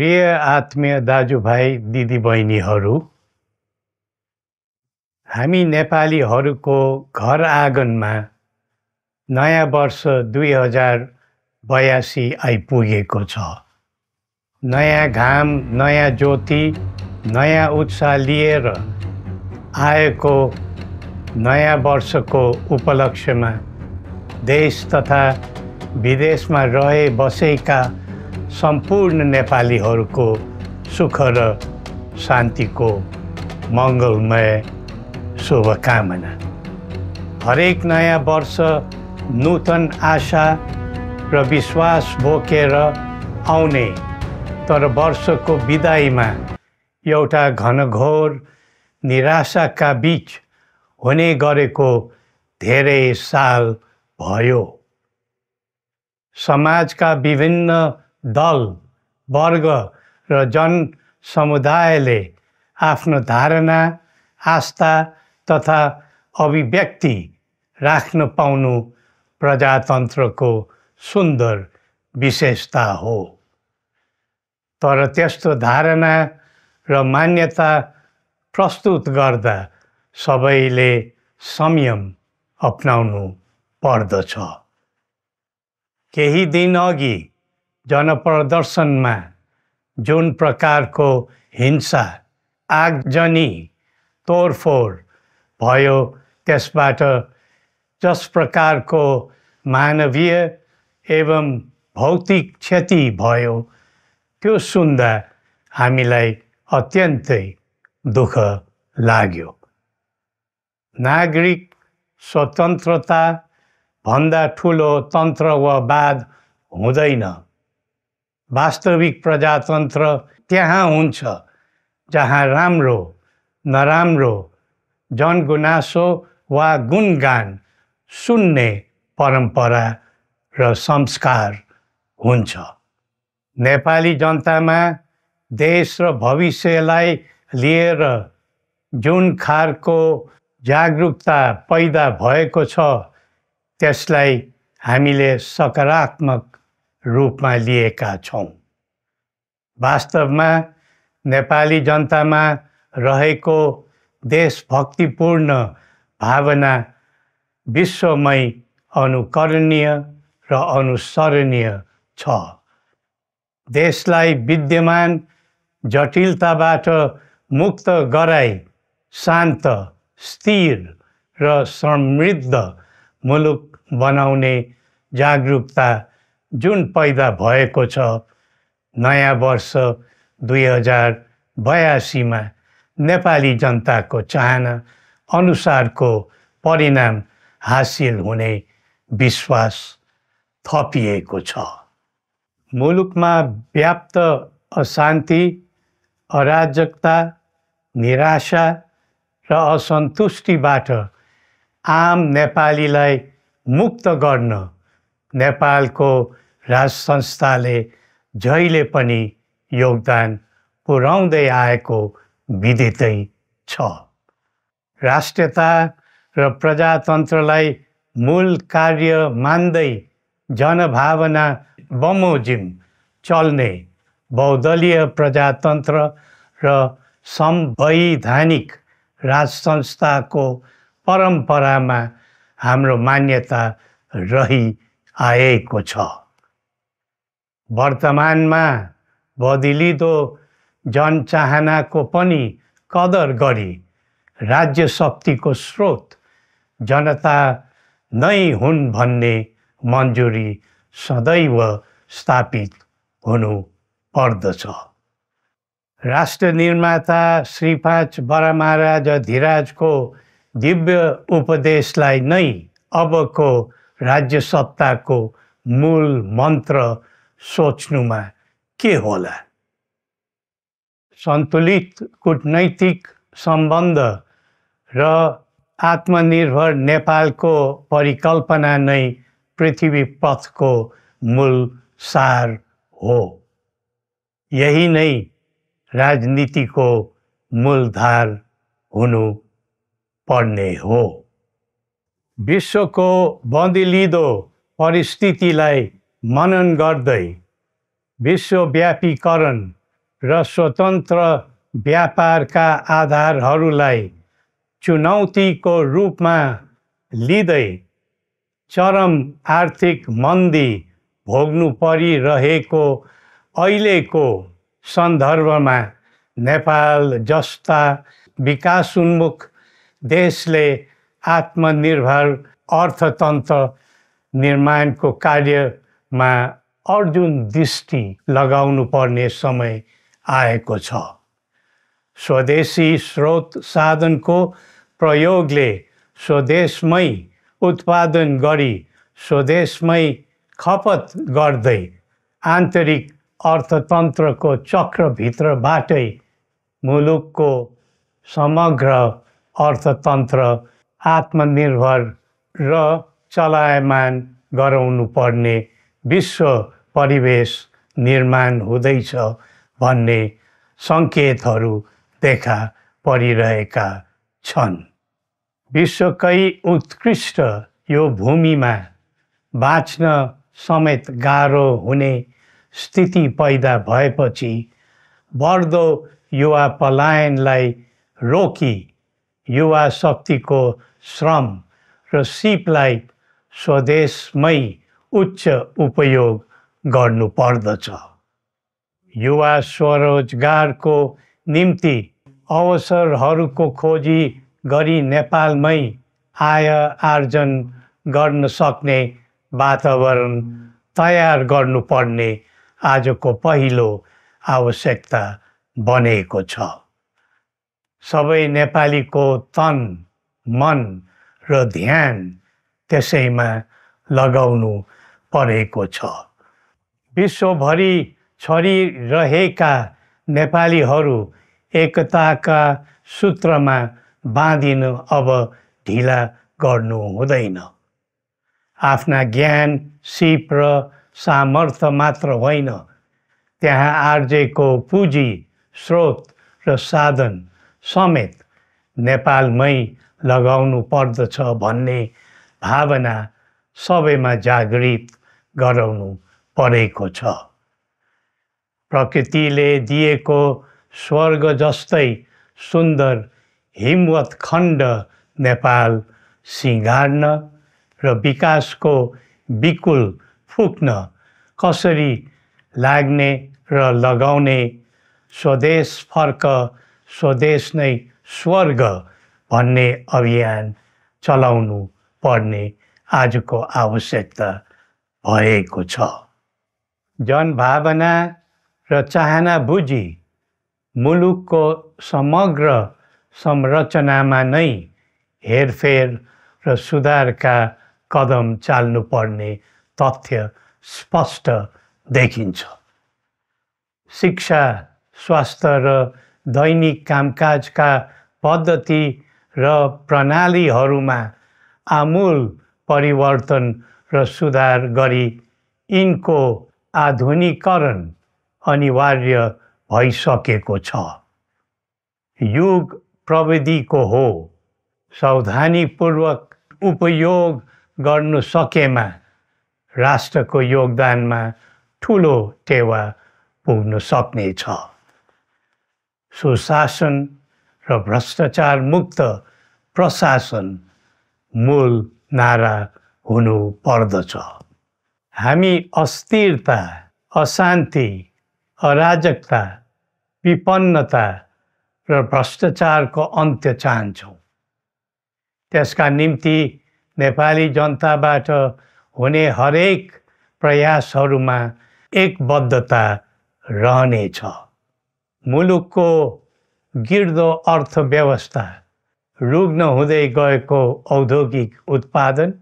प्रिय आत्मीय दाजुभाइ दिदीबहिनीहरू, हामी नेपालीहरूको घर आँगनमा नयाँ वर्ष 2082 आइपुगेको छ। नयाँ घाम, नयाँ ज्योति, नयाँ उत्साह लिएर आएको नयाँ वर्षको उपलक्ष्यमा देश तथा विदेशमा रहे बसेका सम्पूर्ण नेपालीहरूको सुख र शान्तिको मङ्गलमय शुभकामना। हरेक नयाँ वर्ष नूतन आशा र विश्वास बोकेर आउने, तर वर्षको बिदाईमा एउटा घनघोर निराशाका बीच हुने गरेको धेरै साल भयो। समाजका विभिन्न दल, वर्ग र जन समुदायले आफ्नो धारणा, आस्था तथा अभिव्यक्ति राख्न पाउनु प्रजातन्त्रको सुन्दर विशेषता हो। तर त्यस्तो धारणा र मान्यता प्रस्तुत गर्दा सबैले संयम अपनाउनु पर्दछ। केही दिन अघि जनप्रदर्शनमा जुन प्रकारको हिंसा, आगजनी, तोडफोड भयो, त्यसबाट जस प्रकारको मानवीय एवं भौतिक क्षति भयो, त्यो सुन्दा हामीलाई अत्यन्तै दुःख लाग्यो। नागरिक स्वतन्त्रता भन्दा ठुलो तन्त्रवाद हुँदैन। वास्तविक प्रजातन्त्र त्यहाँ हुन्छ जहाँ राम्रो, नराम्रो, जनगुनासो वा गुणगान सुन्ने परम्परा र संस्कार हुन्छ। नेपाली जनतामा देश र भविष्यलाई लिएर जुन खालको जागरुकता पैदा भएको छ, त्यसलाई हामीले सकारात्मक रूपमा लिएका छौँ। वास्तवमा नेपाली जनतामा रहेको देशभक्तिपूर्ण भावना विश्वमै अनुकरणीय र अनुसरणीय छ। देशलाई विद्यमान जटिलताबाट मुक्त गराई शान्त, स्थिर र समृद्ध मुलुक बनाउने जागरुकता जुन पैदा भएको छ, नयाँ वर्ष 2082 मा नेपाली जनताको चाहना अनुसारको परिणाम हासिल हुने विश्वास थपिएको छ। मुलुकमा व्याप्त अशान्ति, अराजकता, निराशा र असन्तुष्टिबाट आम नेपालीलाई मुक्त गर्न नेपालको राज संस्थाले जहिले पनि योगदान पुर्याउँदै आएको विदितै छ। राष्ट्रियता र प्रजातन्त्रलाई मूल कार्य मान्दै जनभावना बमोजिम चल्ने बहुदलीय प्रजातन्त्र र संवैधानिक राज संस्थाको परम्परामा हाम्रो मान्यता रही आएको छ। वर्तमानमा बदलिँदो जनचाहनाको पनि कदर गरी राज्य शक्तिको स्रोत जनता नै हुन् भन्ने मन्जुरी सदैव स्थापित हुनु पर्दछ। राष्ट्र निर्माता श्री 5 बरामहाराज धीराजको दिव्य उपदेशलाई नै अबको राज्य सत्ताको मूल मन्त्र सोच्नुमा के होला? सन्तुलित कूटनैतिक सम्बन्ध र आत्मनिर्भर नेपालको परिकल्पना नै पृथ्वी पथको मूल सार हो। यही नै राजनीतिको मूलधार हुनु पर्ने हो। विश्वको बदलिँदो परिस्थितिलाई मनन गर्दै विश्वव्यापीकरण र स्वतन्त्र व्यापारका आधारहरूलाई चुनौतीको रूपमा लिँदै चरम आर्थिक मन्दी भोग्नु परिरहेको अहिलेको सन्दर्भमा नेपाल जस्ता विकासोन्मुख देशले आत्मनिर्भर अर्थतन्त्र निर्माणको कार्यमा अर्जुन दृष्टि लगाउनु पर्ने समय आएको छ। स्वदेशी स्रोत साधनको प्रयोगले स्वदेशमै उत्पादन गरी स्वदेशमै खपत गर्दै आन्तरिक अर्थतन्त्रको चक्रभित्रबाटै मुलुकको समग्र अर्थतन्त्र आत्मनिर्भर र चलायमान गराउनु पर्ने विश्व परिवेश निर्माण हुँदैछ भन्ने सङ्केतहरू देखा परिरहेका छन्। विश्वकै उत्कृष्ट यो भूमिमा बाँच्न समेत गाह्रो हुने स्थिति पैदा भएपछि बढ्दो युवा पलायनलाई रोकी युवा शक्तिको श्रम र सिपलाई स्वदेशमै उच्च उपयोग गर्नु पर्दछ। युवा स्वरोजगारको निम्ति अवसरहरूको खोजी गरी नेपालमै आय आर्जन गर्न सक्ने वातावरण तयार गर्नुपर्ने आजको पहिलो आवश्यकता बनेको छ। सबै नेपालीको तन, मन र ध्यान त्यसैमा लगाउनु परेको छ। विश्वभरि छरिरहेका नेपालीहरू एकताका सूत्रमा बाँधिन अब ढिला गर्नु हुँदैन। आफ्ना ज्ञान, सिप र सामर्थ्य मात्र होइन, त्यहाँ आर्जेको पुँजी, स्रोत र साधन समेत नेपालमै लगाउनु पर्दछ भन्ने भावना सबैमा जागृत गराउनु परेको छ। प्रकृतिले दिएको स्वर्ग जस्तै सुन्दर हिमवत् खण्ड नेपाल सिँगार्न र विकासको बिकुल फुक्न कसरी लाग्ने र लगाउने स्वदेश फर्क स्वदेश नै स्वर्ग भन्ने अभियान चलाउनु पर्ने आजको आवश्यकता भएको छ। जनभावना र चाहना बुझी मुलुकको समग्र संरचनामा नै हेरफेर र सुधारका कदम चाल्नुपर्ने तथ्य स्पष्ट देखिन्छ। शिक्षा, स्वास्थ्य र दैनिक कामकाजका पद्धति र प्रणालीहरूमा आमूल परिवर्तन र सुधार गरी यिनको आधुनिकीकरण अनिवार्य भइसकेको छ। युग प्रविधिको हो, सावधानीपूर्वक उपयोग गर्नु सकेमा राष्ट्रको योगदानमा ठुलो टेवा पुग्न सक्नेछ। सुशासन र भ्रष्टाचार मुक्त प्रशासन मूल नारा हुनु पर्दछ। हामी अस्थिरता, अशान्ति, अराजकता, विपन्नता र भ्रष्टाचारको अन्त्य चाहन्छौँ। त्यसका निम्ति नेपाली जनताबाट हुने हरेक प्रयासहरूमा एकबद्धता रहनेछ। मुलुकको गिर्दो अर्थव्यवस्था, रुग्न हुँदै गएको औद्योगिक उत्पादन,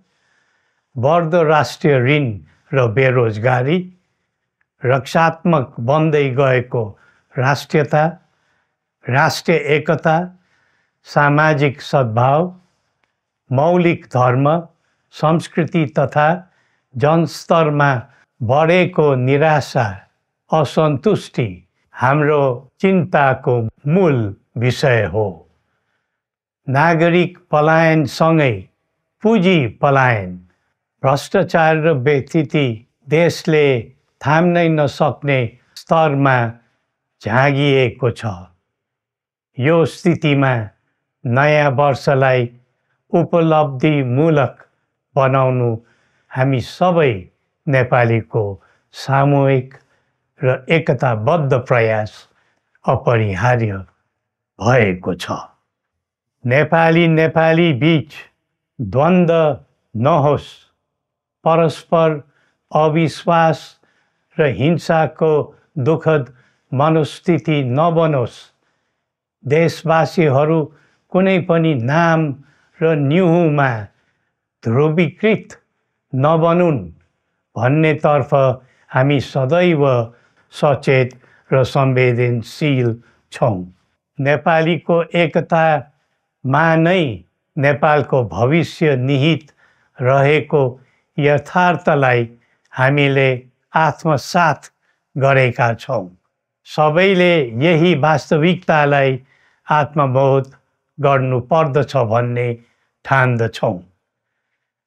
बढ्दो राष्ट्रिय ऋण र बेरोजगारी, रक्षात्मक बन्दै गएको राष्ट्रियता, राष्ट्रिय एकता, सामाजिक सद्भाव, मौलिक धर्म, संस्कृति तथा जनस्तरमा बढेको निराशा, असन्तुष्टि हाम्रो चिन्ताको मूल विषय हो। नागरिक पलायनसँगै पुँजी पलायन, भ्रष्टाचार र व्यथिति देशले थाम्नै नसक्ने स्तरमा झाँगिएको छ। यो स्थितिमा नयाँ वर्षलाई उपलब्धिमूलक बनाउनु हामी सबै नेपालीको सामूहिक र एकताबद्ध प्रयास अपरिहार्य भएको छ। नेपाली बीच द्वन्द्व नहोस्, परस्पर अविश्वास र हिंसाको दुःखद मनोस्थिति नबनोस्, देशवासीहरू कुनै पनि नाम र न्युहुमा ध्रुवीकृत नबनुन् भन्नेतर्फ हामी सदैव सचेत र संवेदनशील छौँ। नेपालीको एकतामा नै नेपालको भविष्य निहित रहेको यथार्थलाई हामीले आत्मसात गरेका छौँ। सबैले यही वास्तविकतालाई आत्मबोध गर्नुपर्दछ भन्ने ठान्दछौँ।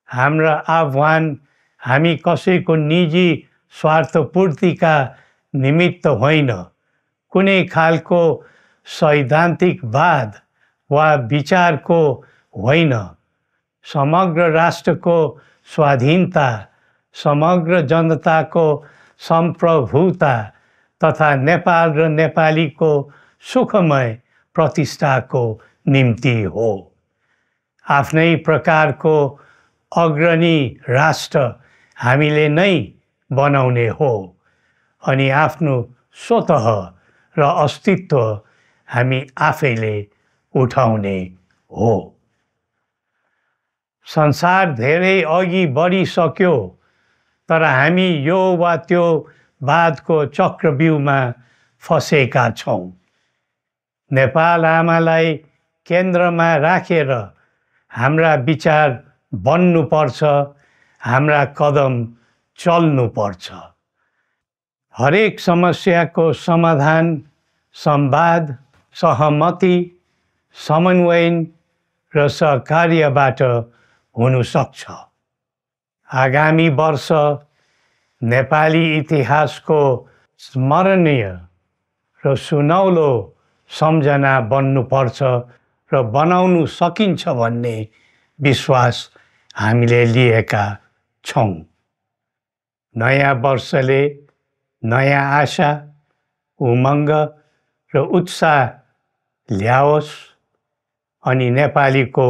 हाम्रा आह्वान हामी कसैको निजी स्वार्थपूर्तिका निमित्त होइन, कुनै खालको सैद्धान्तिकवाद वा विचारको होइन, समग्र राष्ट्रको स्वाधीनता, समग्र जनताको सम्प्रभुता तथा नेपाल र नेपालीको सुखमय प्रतिष्ठाको निम्ति हो। आफ्नै प्रकारको अग्रणी राष्ट्र हामीले नै बनाउने हो अनि आफ्नो स्वतः र अस्तित्व हामी आफैले उठाउने हो। संसार धेरै अघि बढिसक्यो, तर हामी यो वा त्यो वादको चक्रव्यूहमा फँसेका छौँ। नेपाल आमालाई केन्द्रमा राखेर हाम्रा विचार बन्नुपर्छ, हाम्रा कदम चल्नुपर्छ। हरेक समस्याको समाधान संवाद, सहमति, समन्वयन र सहकार्यबाट हुन सक्छ। आगामी वर्ष नेपाली इतिहासको स्मरणीय र सुनौलो सम्झना बन्नुपर्छ र बनाउनु सकिन्छ भन्ने विश्वास हामीले लिएका छौँ। नयाँ वर्षले नयाँ आशा, उमङ्ग र उत्साह ल्याओस् अनि नेपालीको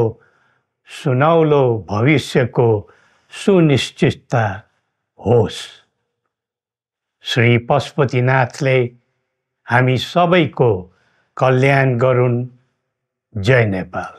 सुनौलो भविष्यको सुनिश्चितता होस्। श्री पशुपतिनाथले हामी सबैको कल्याण गरून्। जय नेपाल।